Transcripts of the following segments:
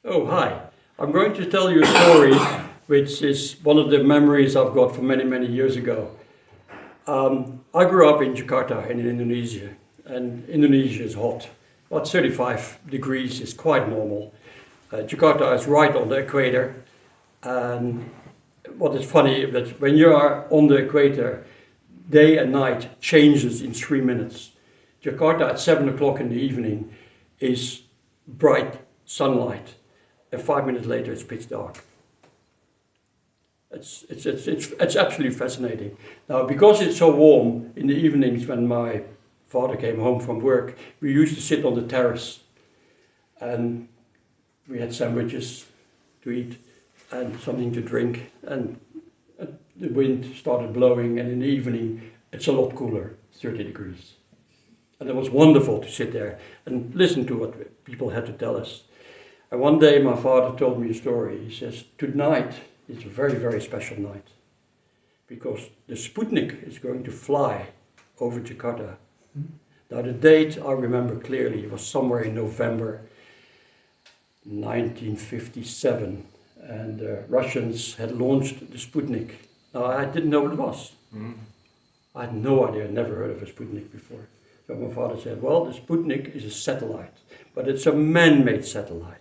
Oh, hi. I'm going to tell you a story which is one of the memories I've got from many, many years ago. I grew up in Jakarta in Indonesia, and Indonesia is hot. About 35 degrees is quite normal. Jakarta is right on the equator, and what is funny is that when you are on the equator, day and night changes in 3 minutes. Jakarta at 7 o'clock in the evening is bright sunlight, and 5 minutes later it's pitch dark. It's absolutely fascinating. Now, because it's so warm in the evenings when my father came home from work, we used to sit on the terrace and we had sandwiches to eat and something to drink, and the wind started blowing, and in the evening it's a lot cooler, 30 degrees. And it was wonderful to sit there and listen to what people had to tell us. And one day my father told me a story. He says, tonight is a very, very special night because the Sputnik is going to fly over Jakarta. Now the date I remember clearly, it was somewhere in November 1957, and the Russians had launched the Sputnik. Now I didn't know what it was. I had no idea, I'd never heard of a Sputnik before. So my father said, well, the Sputnik is a satellite, but it's a man-made satellite.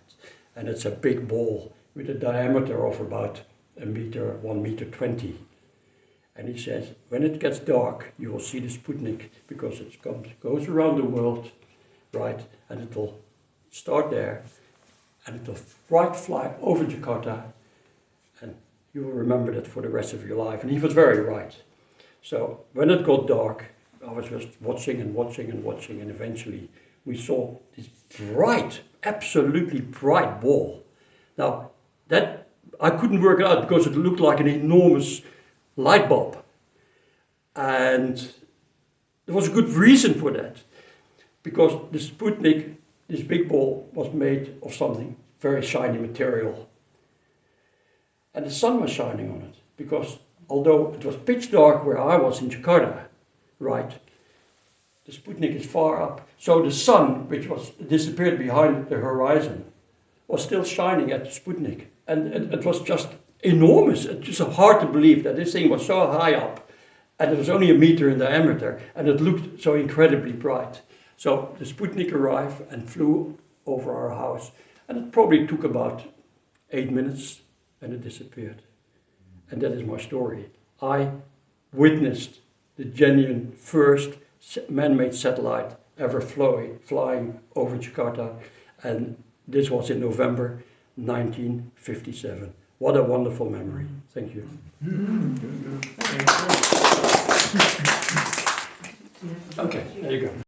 And it's a big ball with a diameter of about a meter, 1 meter 20. And he says, when it gets dark, you will see the Sputnik because it goes around the world, right? And it will start there, and it will fly over Jakarta, and you will remember that for the rest of your life. And he was very right. So when it got dark, I was just watching and watching and watching, and eventually we saw this bright, absolutely bright ball. Now, that I couldn't work it out because it looked like an enormous light bulb. And there was a good reason for that, because the Sputnik, this big ball, was made of something very shiny material. And the sun was shining on it, because although it was pitch dark where I was in Jakarta, right, the Sputnik is far up. So the sun, which was disappeared behind the horizon, was still shining at the Sputnik. And it was just enormous. It's just hard to believe that this thing was so high up, and it was only a meter in diameter, and it looked so incredibly bright. So the Sputnik arrived and flew over our house, and it probably took about 8 minutes, and it disappeared. And that is my story. I witnessed the genuine first man-made satellite ever flying over Jakarta, and this was in November 1957. What a wonderful memory. Thank you. Okay, there you go.